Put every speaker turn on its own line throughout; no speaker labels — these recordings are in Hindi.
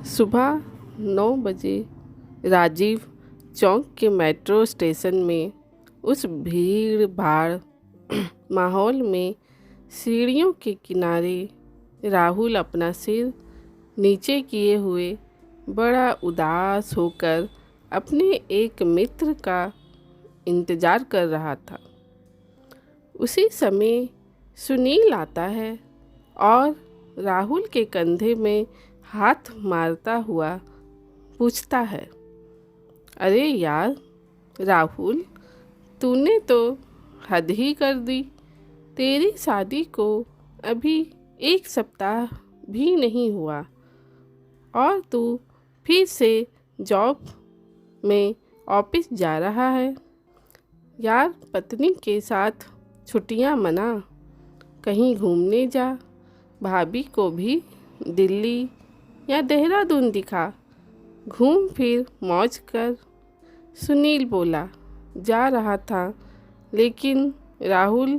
सुबह 9 बजे राजीव चौक के मेट्रो स्टेशन में उस भीड़ भाड़ माहौल में सीढ़ियों के किनारे राहुल अपना सिर नीचे किए हुए बड़ा उदास होकर अपने एक मित्र का इंतज़ार कर रहा था। उसी समय सुनील आता है और राहुल के कंधे में हाथ मारता हुआ पूछता है, अरे यार राहुल, तूने तो हद ही कर दी। तेरी शादी को अभी 1 सप्ताह भी नहीं हुआ और तू फिर से जॉब में ऑफिस जा रहा है। यार पत्नी के साथ छुट्टियां मना, कहीं घूमने जा, भाभी को भी दिल्ली या देहरादून दिखा, घूम फिर मौज कर। सुनील बोला जा रहा था, लेकिन राहुल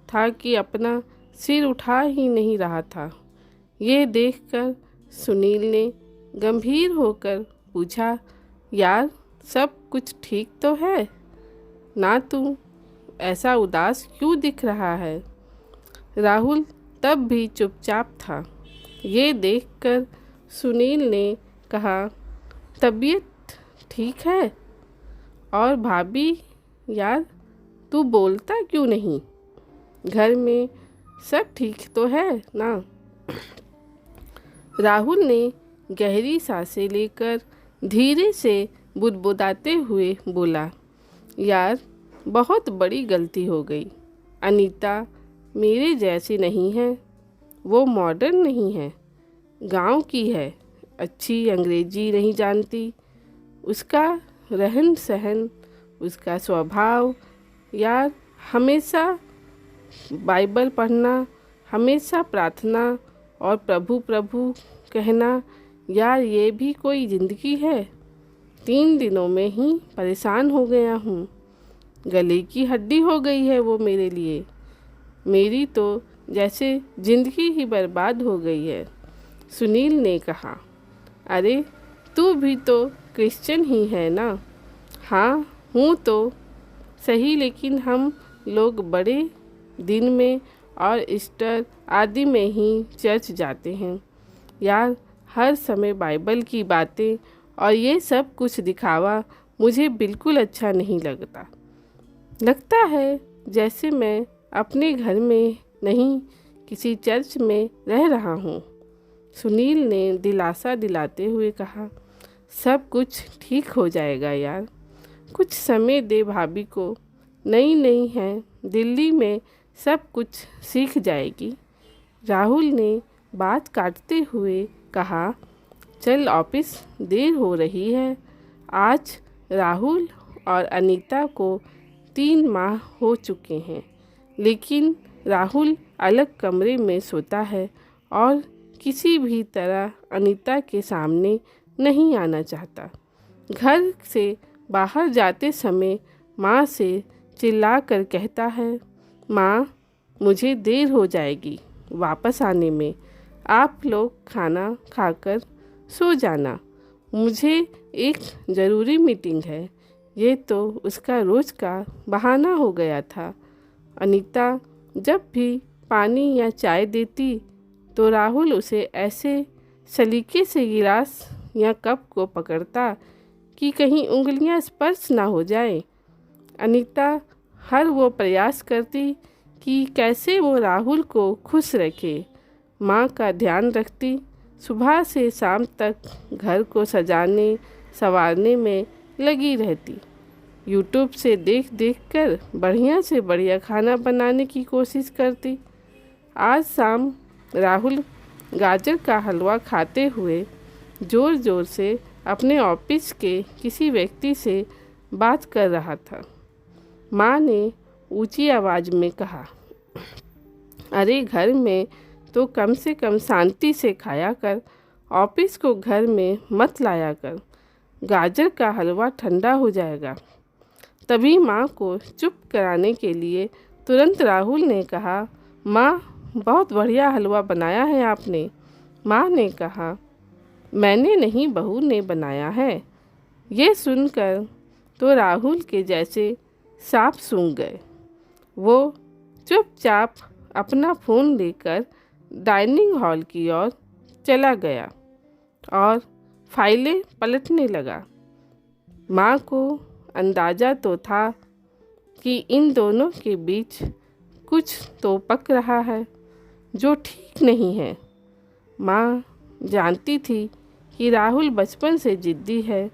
था कि अपना सिर उठा ही नहीं रहा था। ये देखकर सुनील ने गंभीर होकर पूछा, यार सब कुछ ठीक तो है ना? तू ऐसा उदास क्यों दिख रहा है? राहुल तब भी चुपचाप था। ये देखकर सुनील ने कहा, तबीयत ठीक है। और भाभी, यार तू बोलता क्यों नहीं? घर में सब ठीक तो है ना? राहुल ने गहरी सांसें लेकर धीरे से बुदबुदाते हुए बोला, यार बहुत बड़ी गलती हो गई। अनीता मेरे जैसी नहीं है, वो मॉडर्न नहीं है, गांव की है, अच्छी अंग्रेजी नहीं जानती। उसका रहन सहन, उसका स्वभाव, यार हमेशा बाइबल पढ़ना, हमेशा प्रार्थना और प्रभु प्रभु कहना, यार ये भी कोई ज़िंदगी है? 3 दिनों में ही परेशान हो गया हूँ। गले की हड्डी हो गई है वो मेरे लिए। मेरी तो जैसे ज़िंदगी ही बर्बाद हो गई है। सुनील ने कहा, अरे तू भी तो क्रिश्चियन ही है ना? हाँ हूँ तो सही, लेकिन हम लोग बड़े दिन में और ईस्टर आदि में ही चर्च जाते हैं। यार हर समय बाइबल की बातें और ये सब कुछ दिखावा मुझे बिल्कुल अच्छा नहीं लगता है जैसे मैं अपने घर में नहीं किसी चर्च में रह रहा हूँ। सुनील ने दिलासा दिलाते हुए कहा, सब कुछ ठीक हो जाएगा यार, कुछ समय दे भाभी को, नई है, दिल्ली में सब कुछ सीख जाएगी। राहुल ने बात काटते हुए कहा, चल ऑफिस देर हो रही है। आज राहुल और अनीता को 3 माह हो चुके हैं, लेकिन राहुल अलग कमरे में सोता है और किसी भी तरह अनीता के सामने नहीं आना चाहता। घर से बाहर जाते समय माँ से चिल्लाकर कहता है, माँ मुझे देर हो जाएगी वापस आने में, आप लोग खाना खाकर सो जाना, मुझे एक ज़रूरी मीटिंग है। ये तो उसका रोज़ का बहाना हो गया था। अनीता जब भी पानी या चाय देती तो राहुल उसे ऐसे सलीके से गिलास या कप को पकड़ता कि कहीं उंगलियां स्पर्श ना हो जाए। अनीता हर वो प्रयास करती कि कैसे वो राहुल को खुश रखे, माँ का ध्यान रखती, सुबह से शाम तक घर को सजाने संवारने में लगी रहती, यूट्यूब से देख कर बढ़िया से बढ़िया खाना बनाने की कोशिश करती। आज शाम राहुल गाजर का हलवा खाते हुए ज़ोर ज़ोर से अपने ऑफिस के किसी व्यक्ति से बात कर रहा था। माँ ने ऊंची आवाज़ में कहा, अरे घर में तो कम से कम शांति से खाया कर, ऑफिस को घर में मत लाया कर, गाजर का हलवा ठंडा हो जाएगा। तभी माँ को चुप कराने के लिए तुरंत राहुल ने कहा, माँ बहुत बढ़िया हलवा बनाया है आपने। माँ ने कहा, मैंने नहीं, बहू ने बनाया है। ये सुनकर तो राहुल के जैसे सांप सूंघ गए। वो चुपचाप अपना फ़ोन लेकर डाइनिंग हॉल की ओर चला गया और फाइलें पलटने लगा। माँ को अंदाज़ा तो था कि इन दोनों के बीच कुछ तो पक रहा है जो ठीक नहीं है। माँ जानती थी कि राहुल बचपन से ज़िद्दी है।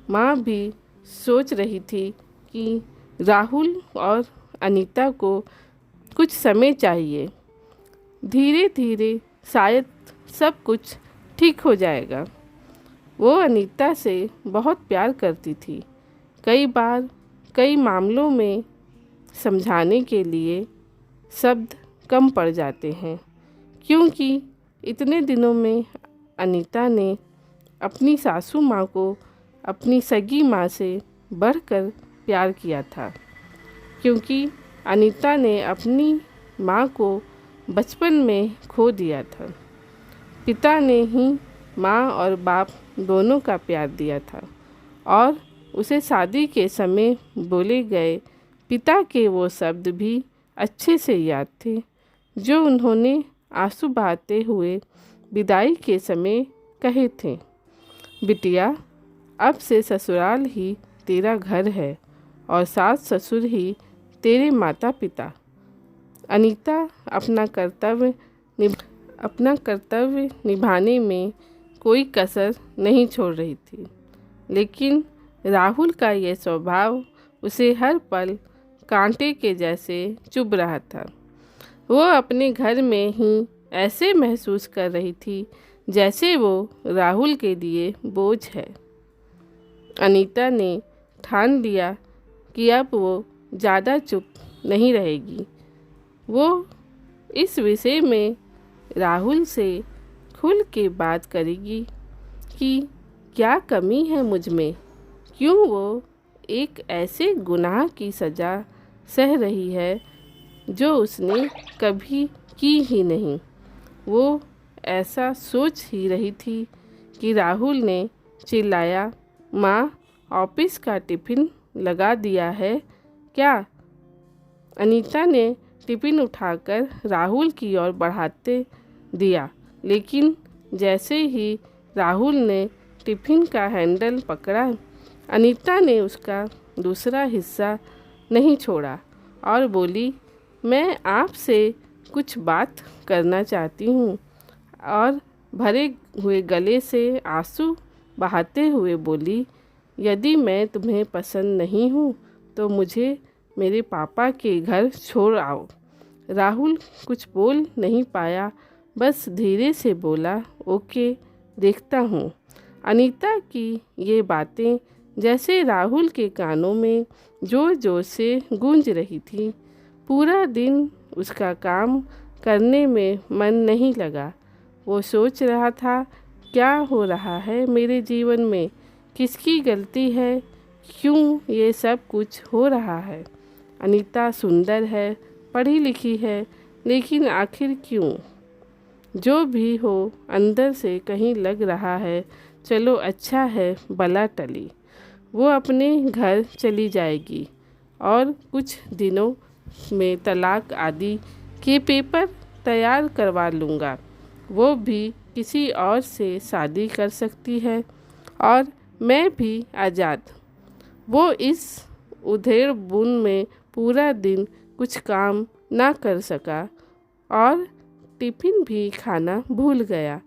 माँ भी सोच रही थी कि राहुल और अनीता को कुछ समय चाहिए। धीरे धीरे शायद सब कुछ ठीक हो जाएगा। वो अनीता से बहुत प्यार करती थी। कई बार कई मामलों में समझाने के लिए शब्द कम पड़ जाते हैं, क्योंकि इतने दिनों में अनीता ने अपनी सासू माँ को अपनी सगी माँ से बढ़कर प्यार किया था, क्योंकि अनीता ने अपनी माँ को बचपन में खो दिया था। पिता ने ही माँ और बाप दोनों का प्यार दिया था और उसे शादी के समय बोले गए पिता के वो शब्द भी अच्छे से याद थे जो उन्होंने आंसू बहाते हुए विदाई के समय कहे थे। बिटिया, अब से ससुराल ही तेरा घर है और सास ससुर ही तेरे माता पिता। अनीता अपना कर्तव्य निभाने में कोई कसर नहीं छोड़ रही थी, लेकिन राहुल का यह स्वभाव उसे हर पल कांटे के जैसे चुभ रहा था। वो अपने घर में ही ऐसे महसूस कर रही थी जैसे वो राहुल के लिए बोझ है। अनीता ने ठान लिया कि अब वो ज़्यादा चुप नहीं रहेगी। वो इस विषय में राहुल से खुल के बात करेगी कि क्या कमी है मुझ में, क्यों वो एक ऐसे गुनाह की सज़ा सह रही है जो उसने कभी की ही नहीं। वो ऐसा सोच ही रही थी कि राहुल ने चिल्लाया, माँ, ऑफिस का टिफ़िन लगा दिया है क्या? अनीता ने टिफ़िन उठाकर राहुल की ओर बढ़ाते दिया, लेकिन जैसे ही राहुल ने टिफ़िन का हैंडल पकड़ा, अनीता ने उसका दूसरा हिस्सा नहीं छोड़ा और बोली, मैं आपसे कुछ बात करना चाहती हूँ। और भरे हुए गले से आंसू बहाते हुए बोली, यदि मैं तुम्हें पसंद नहीं हूँ तो मुझे मेरे पापा के घर छोड़ आओ। राहुल कुछ बोल नहीं पाया, बस धीरे से बोला, ओके, देखता हूँ। अनीता की ये बातें जैसे राहुल के कानों में जोर जोर से गूंज रही थी। पूरा दिन उसका काम करने में मन नहीं लगा। वो सोच रहा था, क्या हो रहा है मेरे जीवन में, किसकी गलती है, क्यों ये सब कुछ हो रहा है। अनीता सुंदर है, पढ़ी लिखी है, लेकिन आखिर क्यों? जो भी हो, अंदर से कहीं लग रहा है, चलो अच्छा है बला टली। वो अपने घर चली जाएगी और कुछ दिनों में तलाक आदि के पेपर तैयार करवा लूँगा। वो भी किसी और से शादी कर सकती है और मैं भी आज़ाद। वो इस उधेड़ बुन में पूरा दिन कुछ काम ना कर सका और टिफ़िन भी खाना भूल गया।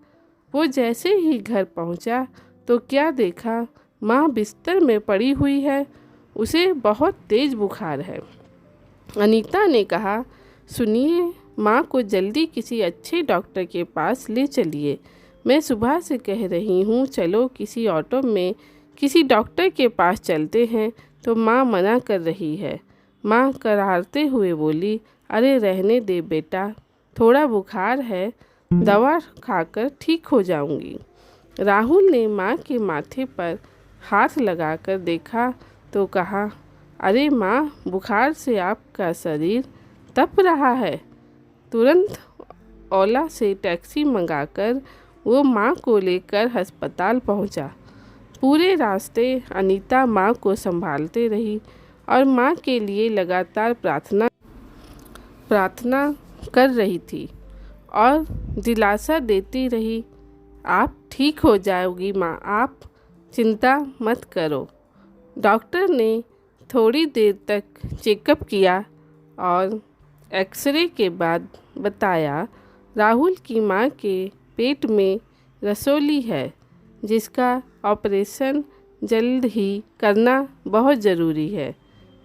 वो जैसे ही घर पहुंचा तो क्या देखा, माँ बिस्तर में पड़ी हुई है। उसे बहुत तेज़ बुखार है। अनीता ने कहा, सुनिए, माँ को जल्दी किसी अच्छे डॉक्टर के पास ले चलिए। मैं सुबह से कह रही हूँ, चलो किसी ऑटो में किसी डॉक्टर के पास चलते हैं, तो माँ मना कर रही है। माँ करारते हुए बोली, अरे रहने दे बेटा, थोड़ा बुखार है, दवा खाकर ठीक हो जाऊंगी। राहुल ने माँ के माथे पर हाथ लगाकर देखा तो कहा, अरे माँ, बुखार से आपका शरीर तप रहा है। तुरंत ओला से टैक्सी मंगाकर वो माँ को लेकर अस्पताल पहुँचा। पूरे रास्ते अनीता माँ को संभालते रही और माँ के लिए लगातार प्रार्थना कर रही थी और दिलासा देती रही, आप ठीक हो जाओगी माँ, आप चिंता मत करो। डॉक्टर ने थोड़ी देर तक चेकअप किया और एक्सरे के बाद बताया, राहुल की माँ के पेट में रसौली है, जिसका ऑपरेशन जल्द ही करना बहुत ज़रूरी है।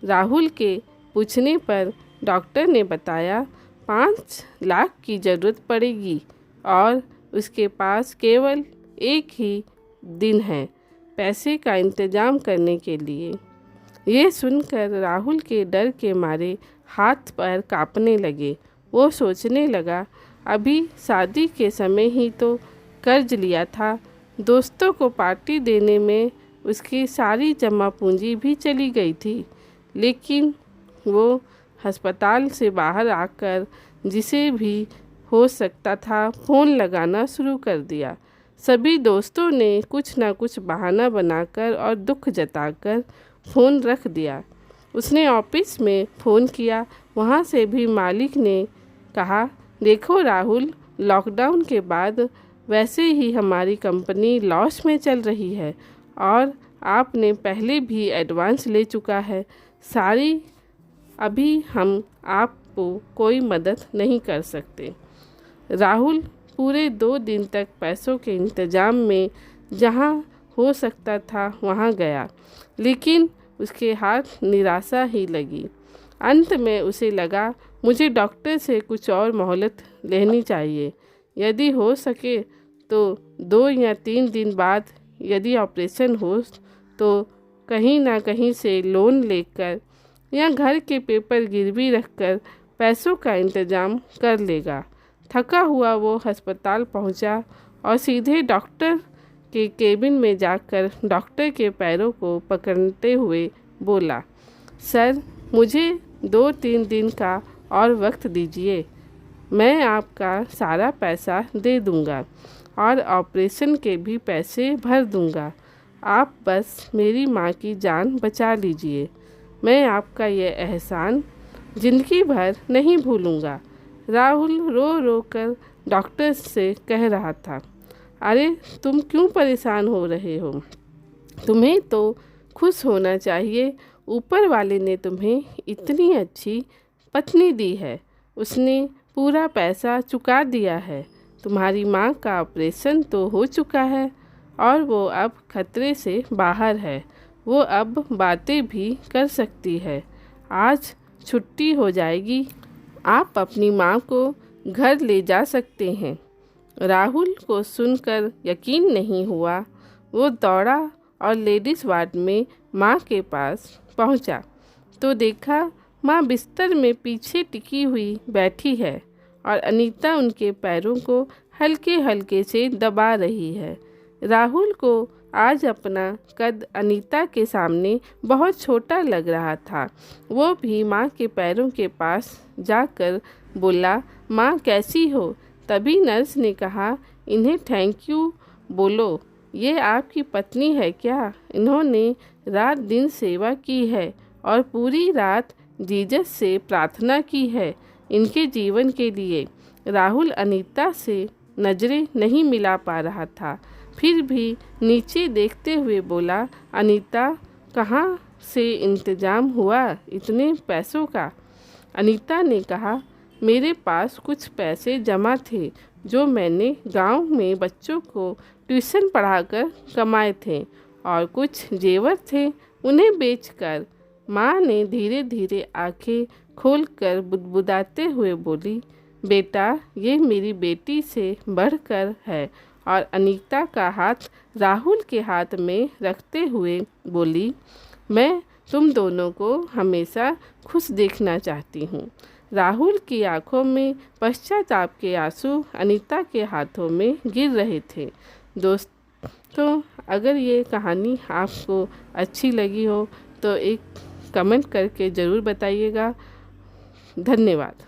राहुल के पूछने पर डॉक्टर ने बताया 5 लाख की ज़रूरत पड़ेगी और उसके पास केवल एक ही दिन है पैसे का इंतज़ाम करने के लिए। ये सुनकर राहुल के डर के मारे हाथ पैर कांपने लगे। वो सोचने लगा, अभी शादी के समय ही तो कर्ज लिया था, दोस्तों को पार्टी देने में उसकी सारी जमा पूंजी भी चली गई थी। लेकिन वो अस्पताल से बाहर आकर जिसे भी हो सकता था फ़ोन लगाना शुरू कर दिया। सभी दोस्तों ने कुछ ना कुछ बहाना बनाकर और दुख जताकर फ़ोन रख दिया। उसने ऑफिस में फ़ोन किया, वहाँ से भी मालिक ने कहा, देखो राहुल, लॉकडाउन के बाद वैसे ही हमारी कंपनी लॉस में चल रही है और आपने पहले भी एडवांस ले चुका है सारी, अभी हम आपको कोई मदद नहीं कर सकते। राहुल पूरे 2 दिन तक पैसों के इंतज़ाम में जहाँ हो सकता था वहाँ गया, लेकिन उसके हाथ निराशा ही लगी। अंत में उसे लगा, मुझे डॉक्टर से कुछ और मोहलत लेनी चाहिए। यदि हो सके तो 2 या 3 दिन बाद यदि ऑपरेशन हो तो कहीं ना कहीं से लोन लेकर या घर के पेपर गिरवी रखकर पैसों का इंतज़ाम कर लेगा। थका हुआ वो अस्पताल पहुंचा और सीधे डॉक्टर के केबिन में जाकर डॉक्टर के पैरों को पकड़ते हुए बोला, सर, मुझे 2-3 दिन का और वक्त दीजिए, मैं आपका सारा पैसा दे दूंगा और ऑपरेशन के भी पैसे भर दूंगा। आप बस मेरी माँ की जान बचा लीजिए। मैं आपका ये एहसान ज़िंदगी भर नहीं भूलूंगा। राहुल रो रो कर डॉक्टर से कह रहा था, अरे तुम क्यों परेशान हो रहे हो? तुम्हें तो खुश होना चाहिए, ऊपर वाले ने तुम्हें इतनी अच्छी पत्नी दी है, उसने पूरा पैसा चुका दिया है। तुम्हारी माँ का ऑपरेशन तो हो चुका है और वो अब खतरे से बाहर है, वो अब बातें भी कर सकती है। आज छुट्टी हो जाएगी, आप अपनी माँ को घर ले जा सकते हैं। राहुल को सुनकर यकीन नहीं हुआ। वो दौड़ा और लेडीज़ वार्ड में माँ के पास पहुँचा तो देखा माँ बिस्तर में पीछे टिकी हुई बैठी है और अनीता उनके पैरों को हल्के हल्के से दबा रही है। राहुल को आज अपना कद अनीता के सामने बहुत छोटा लग रहा था। वो भी माँ के पैरों के पास जाकर बोला, माँ कैसी हो? तभी नर्स ने कहा, इन्हें थैंक यू बोलो, ये आपकी पत्नी है क्या? इन्होंने रात दिन सेवा की है और पूरी रात जीसस से प्रार्थना की है इनके जीवन के लिए। राहुल अनीता से नज़रें नहीं मिला पा रहा था, फिर भी नीचे देखते हुए बोला, अनीता, कहाँ से इंतज़ाम हुआ इतने पैसों का? अनीता ने कहा, मेरे पास कुछ पैसे जमा थे जो मैंने गांव में बच्चों को ट्यूशन पढ़ाकर कमाए थे और कुछ जेवर थे, उन्हें बेचकर। माँ ने धीरे धीरे आंखें खोलकर बुदबुदाते हुए बोली, बेटा, ये मेरी बेटी से बढ़कर है। और अनीता का हाथ राहुल के हाथ में रखते हुए बोली, मैं तुम दोनों को हमेशा खुश देखना चाहती हूँ। राहुल की आंखों में पश्चाताप के आंसू अनीता के हाथों में गिर रहे थे। दोस्तों, अगर ये कहानी आपको अच्छी लगी हो तो एक कमेंट करके ज़रूर बताइएगा। धन्यवाद।